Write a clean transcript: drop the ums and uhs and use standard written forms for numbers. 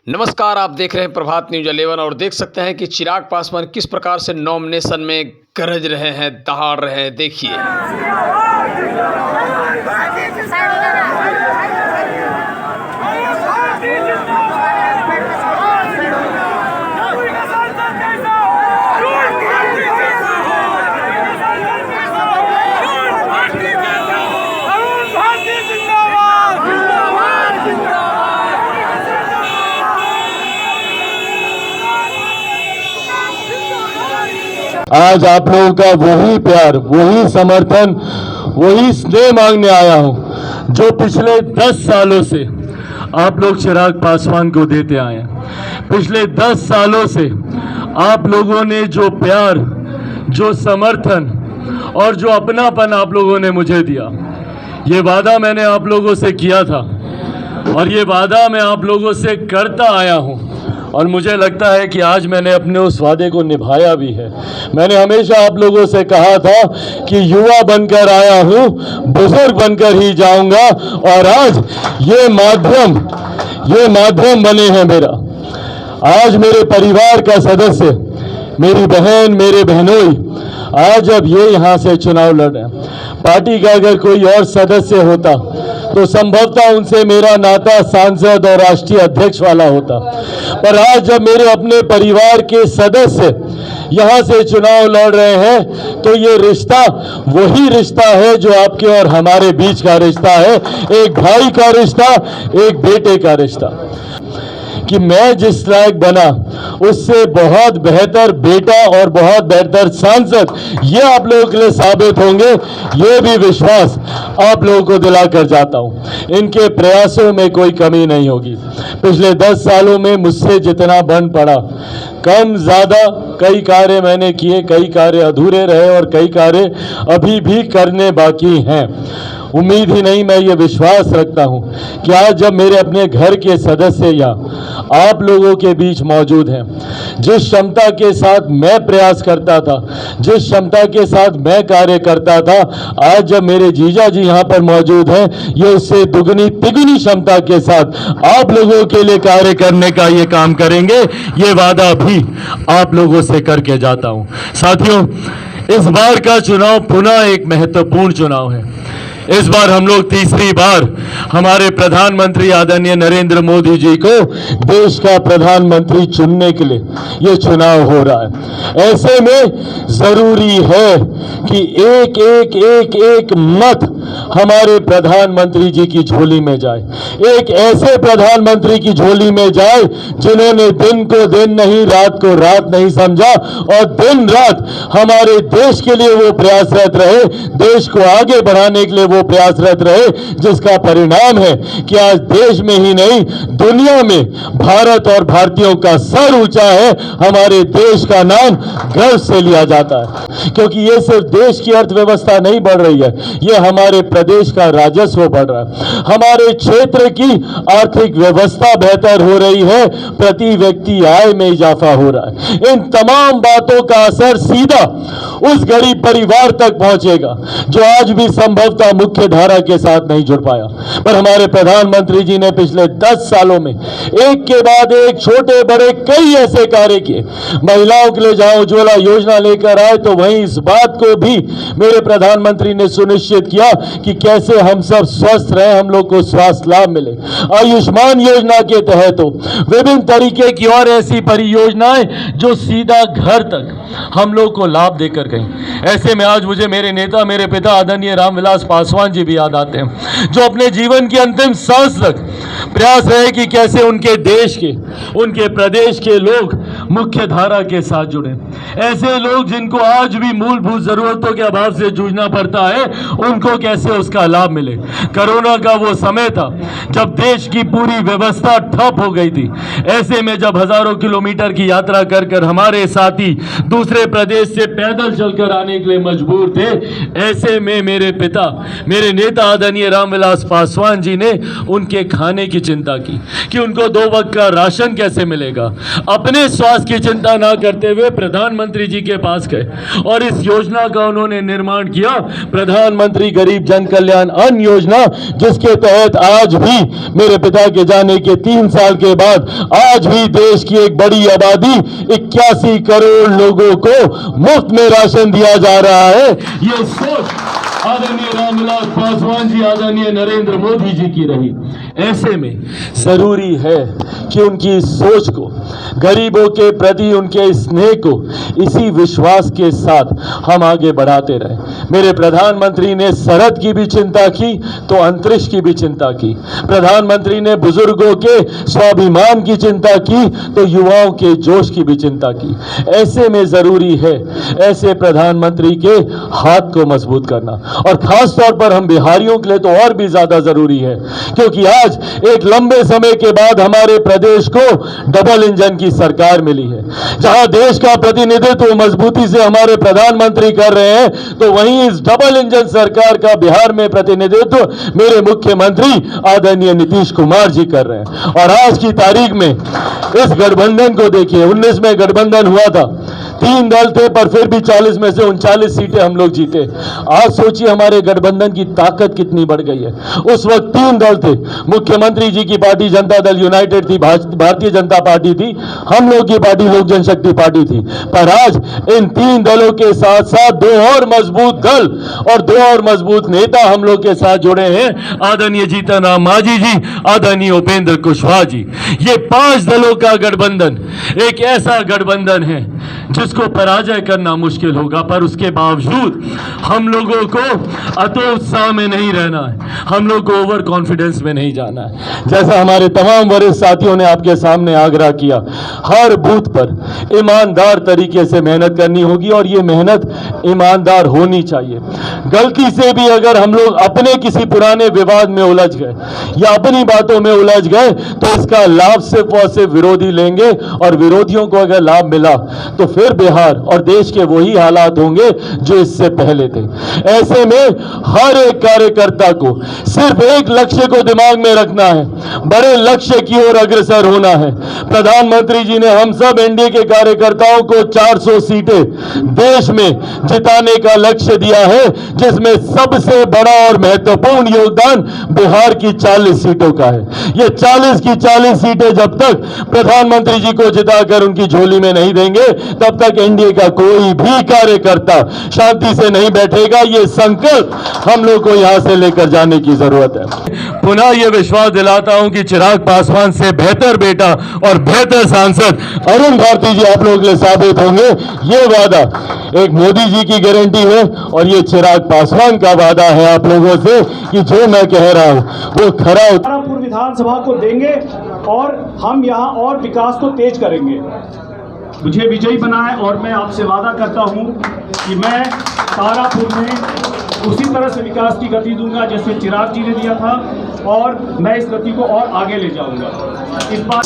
नमस्कार, आप देख रहे हैं प्रभात न्यूज 11 और देख सकते हैं कि चिराग पासवान किस प्रकार से नॉमिनेशन में गरज रहे हैं, दहाड़ रहे हैं। देखिए। आज आप लोगों का वही प्यार, वही समर्थन, वही स्नेह मांगने आया हूं जो पिछले 10 सालों से आप लोग चिराग पासवान को देते आए हैं। पिछले 10 सालों से आप लोगों ने जो प्यार, जो समर्थन और जो अपनापन आप लोगों ने मुझे दिया, ये वादा मैंने आप लोगों से किया था और ये वादा मैं आप लोगों से करता आया हूं और मुझे लगता है कि आज मैंने अपने उस वादे को निभाया भी है। मैंने हमेशा आप लोगों से कहा था कि युवा बनकर आया हूं, बुजुर्ग बनकर ही जाऊंगा और आज ये माध्यम बने हैं मेरा। आज मेरे परिवार का सदस्य, मेरी बहन, मेरे बहनोई, आज अब ये यहाँ से चुनाव लड़ रहे हैं। पार्टी का अगर कोई और सदस्य होता तो संभवतः उनसे मेरा नाता सांसद और राष्ट्रीय अध्यक्ष वाला होता, पर आज जब मेरे अपने परिवार के सदस्य यहाँ से चुनाव लड़ रहे हैं तो ये रिश्ता वही रिश्ता है जो आपके और हमारे बीच का रिश्ता है, एक भाई का रिश्ता, एक बेटे का रिश्ता। कि मैं जिस लायक बना उससे बहुत बेहतर बेटा और बहुत बेहतर सांसद ये आप लोगों के लिए साबित होंगे, ये भी विश्वास आप लोगों को दिलाकर जाता हूं। इनके प्रयासों में कोई कमी नहीं होगी। पिछले 10 सालों में मुझसे जितना बन पड़ा, कम ज्यादा कई कार्य मैंने किए, कई कार्य अधूरे रहे और कई कार्य अभी भी करने बाकी हैं। उम्मीद ही नहीं, मैं ये विश्वास रखता हूं कि आज जब मेरे अपने घर के सदस्य या आप लोगों के बीच मौजूद हैं, जिस क्षमता के साथ मैं प्रयास करता था, जिस क्षमता के साथ मैं कार्य करता था, आज जब मेरे जीजा जी यहाँ पर मौजूद हैं, ये उससे दुगनी तिगुनी क्षमता के साथ आप लोगों के लिए कार्य करने का ये काम करेंगे। ये वादा भी आप लोगों से करके जाता हूं। साथियों, इस बार का चुनाव पुनः एक महत्वपूर्ण चुनाव है। इस बार हम लोग तीसरी बार हमारे प्रधानमंत्री आदरणीय नरेंद्र मोदी जी को देश का प्रधानमंत्री चुनने के लिए ये चुनाव हो रहा है। ऐसे में जरूरी है कि एक मत हमारे प्रधानमंत्री जी की झोली में जाए, एक ऐसे प्रधानमंत्री की झोली में जाए जिन्होंने दिन को दिन नहीं, रात को रात नहीं समझा और दिन रात हमारे देश के लिए वो प्रयासरत रहे, देश को आगे बढ़ाने के लिए वो प्रयासरत रहे, जिसका परिणाम है कि आज देश में ही नहीं दुनिया में भारत और भारतीयों का सर ऊंचा है। हमारे देश का नाम गर्व से लिया जाता है, क्योंकि ये सिर्फ देश की अर्थव्यवस्था नहीं बढ़ रही है, ये हमारे प्रदेश का राजस्व बढ़ रहा है, हमारे क्षेत्र की आर्थिक व्यवस्था बेहतर हो रही है, प्रति व्यक्ति आय में इजाफा हो रहा है। इन तमाम बातों का असर सीधा उस गरीब परिवार तक पहुंचेगा जो आज भी संभवतः मुख्य धारा के साथ नहीं जुड़ पाया, पर हमारे प्रधानमंत्री जी ने पिछले 10 सालों में एक के बाद एक छोटे बड़े कई ऐसे कार्य किए। महिलाओं के लिए जहां उज्ज्वला योजना लेकर आए तो वहीं इस बात को भी मेरे प्रधानमंत्री ने सुनिश्चित किया कि कैसे हम सब स्वस्थ रहे, हम लोग को स्वास्थ्य लाभ मिले। आयुष्मान योजना के तहत तो विभिन्न तरीके की और ऐसी परियोजनाएं जो सीधा घर तक हम लोग को लाभ देकर गई। ऐसे में आज मुझे मेरे नेता, मेरे पिता आदरणीय रामविलास पासवान जी भी याद आते हैं, जो अपने जीवन की अंतिम सांस तक प्रयास रहे कि कैसे उनके देश के, उनके प्रदेश के लोग मुख्य धारा के साथ जुड़े। ऐसे लोग जिनको आज भी मूलभूत जरूरतों के अभाव से जूझना पड़ता है, उनको कैसे उसका लाभ मिले। कोरोना का वो समय था जब देश की पूरी व्यवस्था ठप हो गई थी। ऐसे में जब हजारों किलोमीटर की यात्रा कर कर हमारे साथी दूसरे प्रदेश से पैदल चलकर आने के लिए मजबूर थे, ऐसे में मेरे पिता, मेरे नेता आदरणीय रामविलास पासवान जी ने उनके खाने की चिंता की कि उनको 2 वक्त का राशन कैसे मिलेगा। अपने स्वास्थ्य विकास की चिंता ना करते हुए प्रधानमंत्री जी के पास गए और इस योजना का उन्होंने निर्माण किया, प्रधानमंत्री गरीब जन कल्याण अन्न योजना, जिसके तहत आज भी मेरे पिता के जाने के 3 साल के बाद आज भी देश की एक बड़ी आबादी 81 करोड़ लोगों को मुफ्त में राशन दिया जा रहा है। ये सोच आदरणीय रामविलास पासवान जी, आदरणीय नरेंद्र मोदी जी की रही। ऐसे में जरूरी है कि उनकी सोच को, गरीबों के प्रति उनके स्नेह को इसी विश्वास के साथ हम आगे बढ़ाते रहें। मेरे प्रधानमंत्री ने सरहद की भी चिंता की तो अंतरिक्ष की भी चिंता की। प्रधानमंत्री ने बुजुर्गों के स्वाभिमान की चिंता की तो युवाओं के जोश की भी चिंता की। ऐसे में जरूरी है ऐसे प्रधानमंत्री के हाथ को मजबूत करना, और खास तौर पर हम बिहारियों के लिए तो और भी ज्यादा जरूरी है, क्योंकि आज एक लंबे समय के बाद हमारे प्रदेश को डबल इंजन की सरकार मिली है। जहां देश का प्रतिनिधित्व मजबूती से हमारे प्रधानमंत्री कर रहे हैं, तो वहीं इस डबल इंजन सरकार का बिहार में प्रतिनिधित्व मेरे मुख्यमंत्री आदरणीय नीतीश कुमार जी कर रहे हैं। और आज की तारीख में इस गठबंधन को देखिए, 19 में गठबंधन हुआ था, 3 दल थे, पर फिर भी 40 में से 39 सीटें हम लोग जीते। आज सोचिए हमारे गठबंधन की ताकत कितनी बढ़ गई है। उस वक्त 3 दल थे, मुख्यमंत्री जी की पार्टी जनता दल यूनाइटेड थी, भारतीय जनता पार्टी थी, हम लोग की पार्टी लोक जनशक्ति पार्टी थी। पर आज इन 3 दलों के साथ साथ 2 और मजबूत दल और 2 और मजबूत नेता हम लोग के साथ जुड़े हैं, आदरणीय जीतन राम मांझी जी, आदरणीय उपेंद्र कुशवाहा जी। ये 5 दलों का गठबंधन एक ऐसा गठबंधन है जिसको पराजय करना मुश्किल होगा, पर उसके बावजूद हम लोगों को अतोत्साह में नहीं रहना है, हम लोग को ओवर कॉन्फिडेंस में नहीं जाना है। जैसा हमारे तमाम वरिष्ठ साथियों ने आपके सामने आग्रह किया, हर बूथ पर ईमानदार तरीके से मेहनत करनी होगी, और ये मेहनत ईमानदार होनी चाहिए। गलती से भी अगर हम लोग अपने किसी पुराने विवाद में उलझ गए या अपनी बातों में उलझ गए, तो इसका लाभ सिर्फ और सिर्फ विरोधी लेंगे, और विरोधियों को अगर लाभ मिला तो फिर बिहार और देश के वही हालात होंगे जो इससे पहले थे। ऐसे में हर एक कार्यकर्ता को सिर्फ एक लक्ष्य को दिमाग में रखना है, बड़े लक्ष्य की ओर अग्रसर होना है। प्रधानमंत्री जी ने हम सब एनडीए के कार्यकर्ताओं को 400 सीटें देश में जिताने का लक्ष्य दिया है, जिसमें सबसे बड़ा और महत्वपूर्ण योगदान बिहार की 40 सीटों का है। ये 40 की 40 सीटें जब तक प्रधानमंत्री जी को जिताकर उनकी झोली में नहीं देंगे, तब तक एनडीए का कोई भी कार्यकर्ता शांति से नहीं बैठेगा। ये संकल्प हम लोग को यहां से लेकर जाने की जरूरत है। पुनः ये विश्वास दिलाता हूं कि चिराग पासवान से बेहतर बेटा और बेहतर सांसद अरुण भारती जी आप लोगों के लिए साबित होंगे। ये वादा एक मोदी जी की गारंटी है, और ये चिराग पासवान का वादा है आप लोगों से कि जो मैं कह रहा हूं वो खरा तारापुर विधानसभा को देंगे और हम यहाँ और विकास को तेज करेंगे। मुझे विजयी बनाएं, और मैं आपसे वादा करता हूँ कि मैं तारापुर में उसी तरह से विकास की गति दूंगा जैसे चिराग जी ने दिया था, और मैं इस गति को और आगे ले जाऊंगा। इस बार